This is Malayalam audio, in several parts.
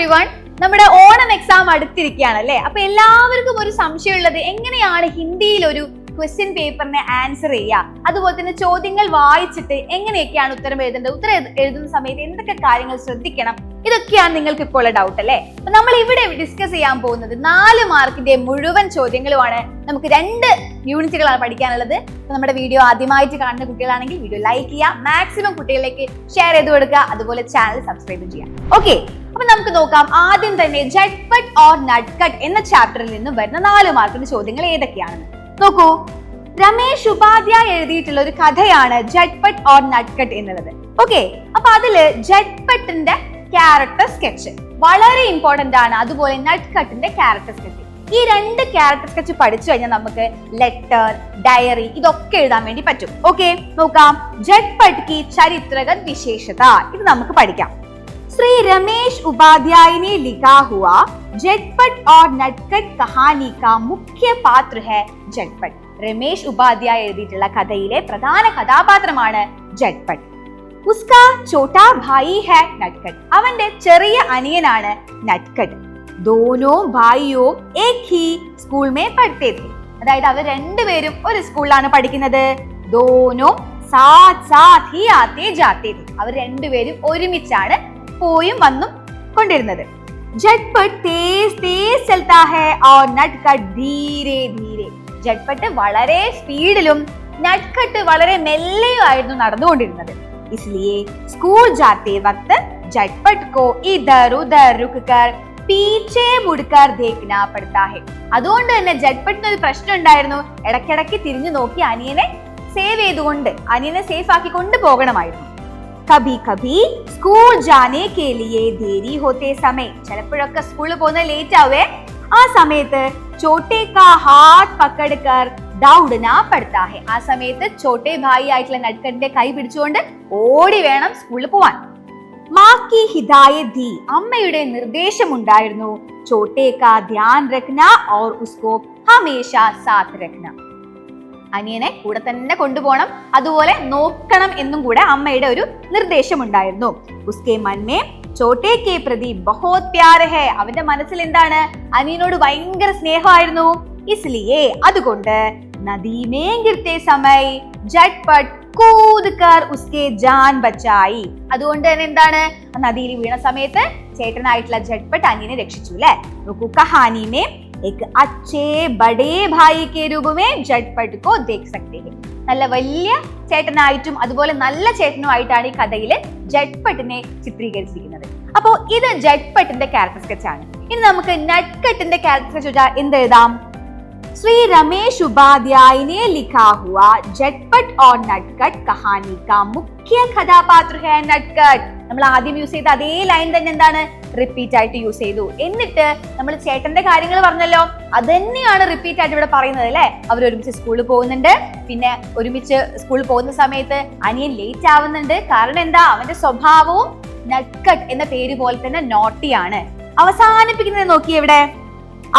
എവ്രിവൺ. നമ്മുടെ ഓണം എക്സാം അടുത്തിരിക്കുകയാണ് അല്ലേ? അപ്പൊ എല്ലാവർക്കും ഒരു സംശയമുള്ളത് എങ്ങനെയാണ് ഹിന്ദിയിൽ ഒരു ക്വസ്റ്റ്യൻ പേപ്പറിനെ ആൻസർ ചെയ്യുക, അതുപോലെ തന്നെ ചോദ്യങ്ങൾ വായിച്ചിട്ട് എങ്ങനെയൊക്കെയാണ് ഉത്തരം എഴുതേണ്ടത്, ഉത്തരം എഴുതുന്ന സമയത്ത് എന്തൊക്കെ കാര്യങ്ങൾ ശ്രദ്ധിക്കണം, ഇതൊക്കെയാണ് നിങ്ങൾക്ക് ഇപ്പോൾ ഉള്ള ഡൗട്ട് അല്ലേ? അപ്പൊ നമ്മൾ ഇവിടെ ഡിസ്കസ് ചെയ്യാൻ പോകുന്നത് 4 മാർക്കിന്റെ മുഴുവൻ ചോദ്യങ്ങളുമാണ്. നമുക്ക് 2 യൂണിറ്റുകളാണ് പഠിക്കാനുള്ളത്. അപ്പൊ നമ്മുടെ വീഡിയോ ആദ്യമായിട്ട് കാണുന്ന കുട്ടികളാണെങ്കിൽ വീഡിയോ ലൈക്ക് ചെയ്യുക, മാക്സിമം കുട്ടികളിലേക്ക് ഷെയർ ചെയ്ത് കൊടുക്കുക, അതുപോലെ ചാനൽ സബ്സ്ക്രൈബ് ചെയ്യാം. ഓക്കെ, അപ്പൊ നമുക്ക് നോക്കാം. ആദ്യം തന്നെ ജട്ട്പട്ട് ഓർ നട്ട്കട്ട് എന്ന ചാപ്റ്ററിൽ നിന്നും വരുന്ന 4 മാർക്കിന്റെ ചോദ്യങ്ങൾ ഏതൊക്കെയാണെന്ന് നോക്കൂ. രമേശ് ഉപാധ്യായ എഴുതിയിട്ടുള്ള ഒരു കഥയാണ് ജട്ട്പട്ട് ഓർ നട്ട്കട്ട് എന്നുള്ളത്. ഓക്കെ, അപ്പൊ അതില് ജട്ട്പട്ടിന്റെ ക്യാരക്ടർ സ്കെച്ച് വളരെ ഇമ്പോർട്ടന്റ് ആണ്. അതുപോലെ നട്ട്കട്ടിന്റെ ക്യാരക്ടർ സ്കെച്ച്, ഈ 2 ക്യാരക്ടർ സ്കെച്ച് പഠിച്ചു കഴിഞ്ഞാൽ നമുക്ക് ലെറ്റർ, ഡയറി ഇതൊക്കെ എഴുതാൻ വേണ്ടി പറ്റും. ഓക്കെ, നോക്കാം. ജട്ട്പട്ട് की ചരിത്രഗത വിശേഷത ഇത് നമുക്ക് പഠിക്കാം. श्री रमेश उपाध्याय ने लिखा हुआ जटपट और नटखट कहानी का मुख्य पात्र है जटपट. രമേശ് ഉപാധ്യായ എഴുതിയിട്ടുള്ള കഥയിലെ പ്രധാന കഥാപാത്രമാണ് ജട്ട്പട്ട്. उसका छोटा भाई है नटखट. അവന്റെ ചെറിയ അനിയനാണ് നട്ട്കട്ട്. दोनों भाइयों एक ही स्कूल में पढ़ते थे. അതായത് അവർ രണ്ടുപേരും ഒരു സ്കൂളിലാണ് പഠിക്കുന്നത്. दोनों साथ साथ ही आते जाते थे. അവർ രണ്ടുപേരും ഒരുമിച്ചാണ് പോയും വന്നും കൊണ്ടിരുന്നത്. ജട്ട്പട്ട് തേസ് തേസ് ചലതാ ഹൈ और नटखट धीरे धीरे. ജട്ട്പട്ട് വളരെ സ്പീഡിലും നട്ട്കട്ട് വളരെ മെല്ലെയും ആയിരുന്നു നടന്നുകൊണ്ടിരുന്നത്. इसलिए स्कूल जाते वक्त जटपट को इधर उधर रुककर पीछे मुड़कर देखना पड़ता है. അതുകൊണ്ട് തന്നെ ജട്ട്പട്ടിന് ഒരു പ്രശ്നം ഉണ്ടായിരുന്നു. ഇടയ്ക്കിടയ്ക്ക് തിരിഞ്ഞു നോക്കി അനിയനെ സേവ് ചെയ്തുകൊണ്ട് അനിയനെ സേഫ് ആക്കി കൊണ്ടുപോകണമായിരുന്നു. कभी कभी स्कूल जाने के लिए देरी होते समय, ചിലപ്പോഴൊക്കെ സ്കൂളിൽ പോകുന്നത് ലേറ്റ് ആവേ, ആ സമയത്ത് ചോട്ടേ കാ ഹാത്ത് പക്കഡ്കർ ദൗഡനാ പड़ता है. ആ സമയത്ത് ചോട്ടേ ഭായി ആയിട്ടുള്ള നട്ട്കട്ടിന്റെ കൈ പിടിച്ചുകൊണ്ട് ഓടി വേണം സ്കൂളിൽ പോവാൻ. മാ കി ഹിദായത് ദി, അമ്മയുടെ നിർദ്ദേശം ഉണ്ടായിരുന്നു. ചോട്ടേ കാ ധ്യാൻ രഖ്ന और उसको हमेशा साथ रखना. അനിയനെ കൂടെ തന്നെ കൊണ്ടുപോകണം, അതുപോലെ നോക്കണം എന്നും കൂടെ അമ്മയുടെ ഒരു നിർദ്ദേശം ഉണ്ടായിരുന്നു. ഉസ്കെ മൻമേ ചോട്ടേ കെ പ്രതി ബഹുത് പ്യാർ ഹൈ. അവന്റെ മനസ്സിൽ എന്താണ്? അനിയനോട് ഭയങ്കര സ്നേഹമായിരുന്നു. ഇസ്ലിയേ അതുകൊണ്ട് നദി മേ ഗിർത്തെ സമയ ജട്ട്പട്ട് കൂദ് കർ ഉസ്കെ ജാൻ ബച്ചായി. അതുകൊണ്ട് തന്നെ എന്താണ്? നദിയിൽ വീണ സമയത്ത് ചേട്ടനായിട്ടുള്ള ജട്ട്പട്ട് അനിയനെ രക്ഷിച്ചു അല്ലെ? നോക്കൂ, കഹാനി മേ एक अच्छे बड़े भाई के रूप में जटपट को देख सकते हैं. നല്ല വലിയ ചേട്ടനായിട്ടും അതുപോലെ നല്ല ചേട്ടനുമായിട്ടാണ് ഈ കഥയില് ജട്ട്പട്ടിനെ ചിത്രീകരിച്ചിരിക്കുന്നത്. അപ്പോ ഇത് ജട്ട്പട്ടിന്റെ ക്യാരക്ടർ സ്കെച്ച് ആണ്. ഇനി നമുക്ക് നട്ട്കട്ടിന്റെ ക്യാരക്ടർ സ്കെച്ച് എന്ത് എഴുതാം? श्री रमेश उपाध्याय ने लिखा हुआ जटपट और नटखट कहानी का मुख्य कथापात्र है नटखट. നമ്മൾ ആദ്യം യൂസ് ചെയ്ത അതേ ലൈൻ തന്നെ എന്താണ്? റിപ്പീറ്റ് ആയിട്ട് യൂസ് ചെയ്തു. എന്നിട്ട് നമ്മൾ ചേട്ടന്റെ കാര്യങ്ങൾ പറഞ്ഞല്ലോ, അത് തന്നെയാണ് റിപ്പീറ്റ് ആയിട്ട് ഇവിടെ പറയുന്നത് അല്ലെ? അവർ ഒരുമിച്ച് സ്കൂളിൽ പോകുന്നുണ്ട്. പിന്നെ ഒരുമിച്ച് സ്കൂളിൽ പോകുന്ന സമയത്ത് അനിയൻ ലേറ്റ് ആവുന്നുണ്ട്. കാരണം എന്താ? അവന്റെ സ്വഭാവവും നട്ട്കട്ട് എന്ന പേര് പോലെ തന്നെ നോട്ടിയാണ്. അവസാനിപ്പിക്കുന്നത് നോക്കി എവിടെ?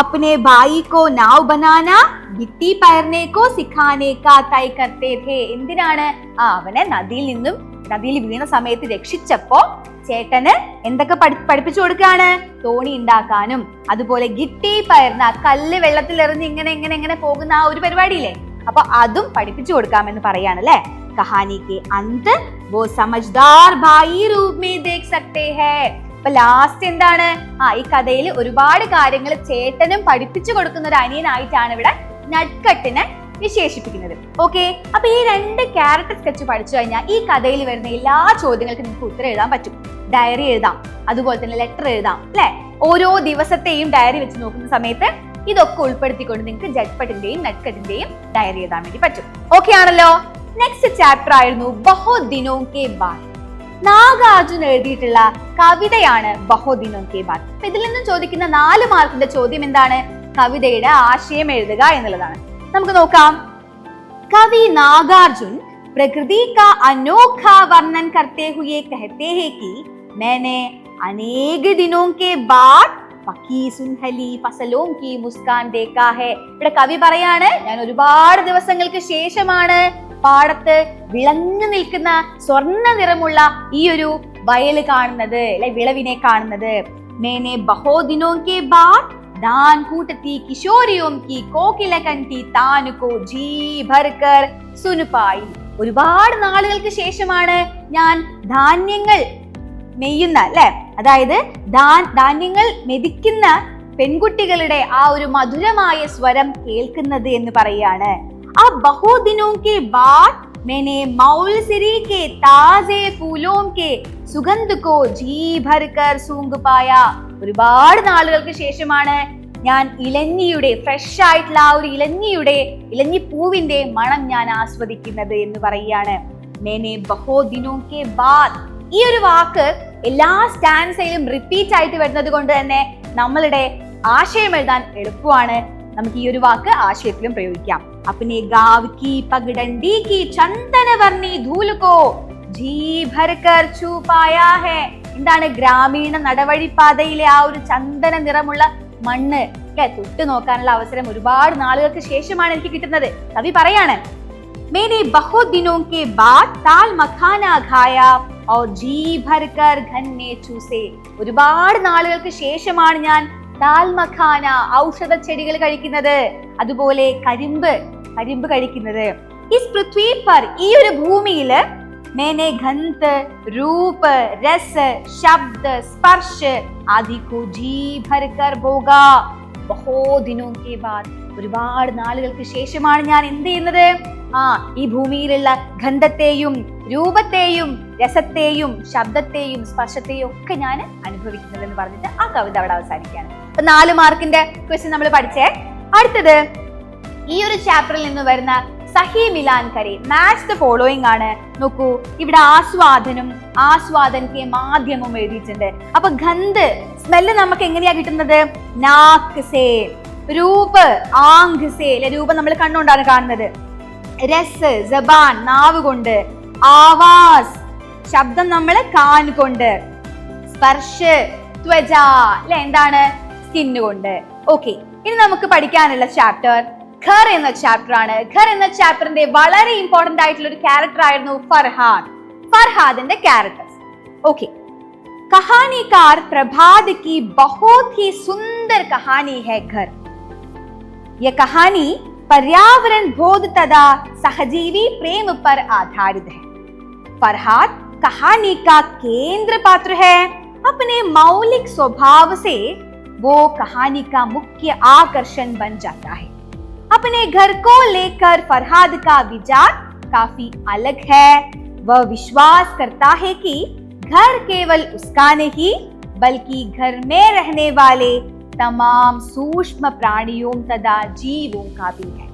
अपने भाई को नाव बनाना गिट्टी पैरने को सिखाने का तय करते थे. എന്തിനാണ്? അവനെ നദിയിൽ വീണ സമയത്ത് രക്ഷിച്ചപ്പോ ചേട്ടന് എന്തൊക്കെ പഠിപ്പിച്ചു കൊടുക്കാണ്? തോണി ഉണ്ടാക്കാനും അതുപോലെ ഗിട്ടി പയർന്ന കല്ല് വെള്ളത്തിൽ എറിഞ്ഞ് ഇങ്ങനെ പോകുന്ന ആ ഒരു പരിപാടിയില്ലേ, അപ്പൊ അതും പഠിപ്പിച്ചു കൊടുക്കാമെന്ന് പറയാണ് അല്ലെ? കഹാനി കെ അന്ത് വോ സമജ്ദാർ ഭായി രൂപ മേ ദേഖ് സക്തേ ഹൈ. അപ്പൊ ലാസ്റ്റ് എന്താണ്? ഈ കഥയിൽ ഒരുപാട് കാര്യങ്ങൾ ചേട്ടനും പഠിപ്പിച്ചു കൊടുക്കുന്ന ഒരു അനിയനായിട്ടാണ് ഇവിടെ നട്ട്കട്ടിനെ വിശേഷിപ്പിക്കുന്നത്. ഓക്കെ, അപ്പൊ ഈ 2 ക്യാരക്ടർ സ്കെച്ച് പഠിച്ചു കഴിഞ്ഞാൽ ഈ കഥയിൽ വരുന്ന എല്ലാ ചോദ്യങ്ങൾക്കും നിങ്ങൾക്ക് ഉത്തരം എഴുതാൻ പറ്റും. ഡയറി എഴുതാം, അതുപോലെ തന്നെ ലെറ്റർ എഴുതാം അല്ലെ? ഓരോ ദിവസത്തെയും ഡയറി വെച്ച് നോക്കുന്ന സമയത്ത് ഇതൊക്കെ ഉൾപ്പെടുത്തിക്കൊണ്ട് നിങ്ങൾക്ക് ജട്ട്പട്ടിന്റെയും നട്ട്കട്ടിന്റെയും ഡയറി എഴുതാൻ വേണ്ടി പറ്റും. ഓക്കെ ആണല്ലോ? നെക്സ്റ്റ് ചാപ്റ്റർ ആയിരുന്നു ബഹുത് ദിനോ കെ ബാദ്. നാഗാർജുൻ എഴുതിയിട്ടുള്ള കവിതയാണ് ബഹുത് ദിനോ കെ ബാദ്. ഇതിൽ നിന്നും ചോദിക്കുന്ന 4 മാർക്കിന്റെ ചോദ്യം എന്താണ്? കവിതയുടെ ആശയം എഴുതുക എന്നുള്ളതാണ്. നമുക്ക് നോക്കാം. കവി നാഗാർജുൻ പ്രകൃതി का अनोखा वर्णन करते हुए कहते हैं कि मैंने अनेक दिनों के बाद पकी सुनहली फसलों की मुस्कान देखा है. ഇവിടെ കവി പറയാണ്, ഞാൻ ഒരുപാട് ദിവസങ്ങൾക്ക് ശേഷമാണ് പാടത്ത് വിളഞ്ഞു നിൽക്കുന്ന സ്വർണ്ണ നിറമുള്ള ഈ ഒരു വയല് കാണുന്നത്, അല്ലെ വിളവിനെ കാണുന്നത്. मैंने बहुत दिनों के बाद दान कूटती किशोरियों की कोकिല कंठी तान को जी भरकर सुन पाई. ഒരുപാട് നാളുകൾക്ക് ശേഷമാണ് ഞാൻ ധാന്യങ്ങൾ മെയ്യുന്ന അല്ലെ, അതായത് ധാന്യങ്ങൾ മെതിക്കുന്ന പെൺകുട്ടികളുടെ ആ ഒരു മധുരമായ സ്വരം കേൾക്കുന്നത് എന്ന് പറയാണ്. ആ बहुत दिनों के बाद मैंने मौलसिरी के ताजे फूलों के सुगंध को जी भरकर सूंघ पाया. ഒരുപാട് നാളുകൾക്ക് ശേഷമാണ് ഞാൻ ഇലഞ്ഞിയുടെ ഫ്രഷ് ആയിട്ടുള്ള ആ ഒരു ഇലഞ്ഞിപ്പൂവിന്റെ മണം ഞാൻ ആസ്വദിക്കുന്നത് എന്ന് പറയാണ്. मैंने बहुत दिनों के बाद. ഈ ഒരു വാക്ക് എല്ലാ സ്റ്റാൻസയിലും റിപ്പീറ്റ് ആയിട്ട് വരുന്നത് കൊണ്ട് തന്നെ നമ്മളുടെ ആശയം എഴുതാൻ എളുപ്പമാണ്. നമുക്ക് ഈ ഒരു വാക്ക് ആശയത്തിലും പ്രയോഗിക്കാം. अपने गाँव की पगडंडी की चंदन वर्णी धूल को जी भरकर छू पाया है. എന്താണ് ഗ്രാമീണ നടവഴിപ്പാതയിലെ ആ ഒരു ചന്ദന നിറമുള്ള മണ്ണ് തൊട്ട് നോക്കാനുള്ള അവസരം ഒരുപാട് നാളുകൾക്ക് ശേഷമാണ് എനിക്ക് കിട്ടുന്നത്. കവി പറയാണ്, मैंने बहुत दिनों के बाद ताल मखाना खाया और जी भरकर घन्ने चूसे. ഒരുപാട് നാളുകൾക്ക് ശേഷമാണ് ഞാൻ താൽ മഖാന ഔഷധ ചെടികൾ കഴിക്കുന്നത്, അതുപോലെ കരിമ്പ് കഴിക്കുന്നത്. इस पृथ्वी पर ഈ ഒരു ഭൂമിയിൽ मैंने गंध रूप रस शब्द स्पर्श आदि को जी भरकर भोगा. बहुत दिनों के बाद. ഒരുപാട് നാളുകൾക്ക് ശേഷമാണ് ഞാൻ എന്ത് ചെയ്യുന്നത്, ഈ ഭൂമിയിലുള്ള ഗന്ധത്തെയും രൂപത്തെയും രസത്തെയും ശബ്ദത്തെയും സ്പർശത്തെയും ഒക്കെ ഞാൻ അനുഭവിക്കുന്നത് എന്ന് പറഞ്ഞിട്ട് ആ കവിത അവിടെ അവസാനിക്കുകയാണ്. അപ്പൊ 4 മാർക്കിന്റെ ക്വസ്റ്റ്യൻ നമ്മൾ പഠിച്ചേ. അടുത്തത് ഈ ഒരു ചാപ്റ്ററിൽ നിന്ന് വരുന്ന സഹി മിലാൻ കരെ മാച്ച് ദ ഫോളോയിങ് ആണ്. നോക്കൂ, ഇവിടെ ആസ്വാദൻ കെ മാധ്യമം എഴുതിയിട്ടുണ്ട്. അപ്പൊ ഗന്ധ് സ്മെല്ല് നമുക്ക് എങ്ങനെയാ കിട്ടുന്നത്, നാക്ക് സേ. രൂപ് ആംഖ് സേ, രൂപം നമ്മൾ കണ്ണുകൊണ്ടാണ് കാണുന്നത്. രസ് ജബാൻ നാവ് കൊണ്ട്. ആവാസ് ശബ്ദം നമ്മൾ കാൻ കൊണ്ട്. സ്പർശ് ത്വച അല്ലെ എന്താണ് സ്കിൻ കൊണ്ട്. ഓക്കെ, ഇനി നമുക്ക് പഠിക്കാനുള്ള ചാപ്റ്റർ ഘർ എന്ന ചാപ്റ്റർ ആണ്. ഘർ എന്ന ചാപ്റ്ററിന്റെ വളരെ ഇമ്പോർട്ടന്റ് ആയിട്ടുള്ള ഒരു ക്യാരക്ടർ ആയിരുന്നു ഫർഹാദിന്റെ ക്യാരക്ടേഴ്സ്. ഓക്കെ, कहानीकार प्रभात की बहुत ही सुंदर कहानी है घर. यह कहानी पर्यावरण बोध तथा सहजीवी प्रेम पर आधारित है. फरहाद कहानी का केंद्र पात्र है. अपने मौलिक स्वभाव से वो कहानी का मुख्य आकर्षण बन जाता है. अपने घर को लेकर फरहाद का विचार काफी अलग है. वह विश्वास करता है कि घर केवल उसका नहीं बल्कि घर में रहने वाले तमाम सूक्ष्म प्राणियों तथा जीवों का भी है.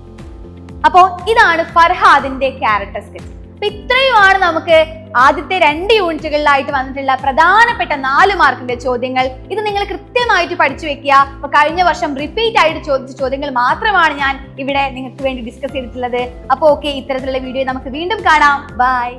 അപ്പോൾ ഇതാണ് ഫർഹാദിന്റെ ക്യാരക്ടർ സ്കെച്ച്. അപ്പൊ ഇത്രയുമാണ് നമുക്ക് ആദ്യത്തെ 2 യൂണിറ്റുകളിലായിട്ട് വന്നിട്ടുള്ള പ്രധാനപ്പെട്ട 4 മാർക്കിന്റെ ചോദ്യങ്ങൾ. ഇത് നിങ്ങൾ കൃത്യമായിട്ട് പഠിച്ചു വെക്കുക. അപ്പൊ കഴിഞ്ഞ വർഷം റിപ്പീറ്റ് ആയിട്ട് ചോദിച്ച ചോദ്യങ്ങൾ മാത്രമാണ് ഞാൻ ഇവിടെ നിങ്ങൾക്ക് വേണ്ടി ഡിസ്കസ് ചെയ്തിട്ടുള്ളത്. അപ്പൊ ഓക്കെ, ഇത്തരത്തിലുള്ള വീഡിയോ നമുക്ക് വീണ്ടും കാണാം. ബൈ.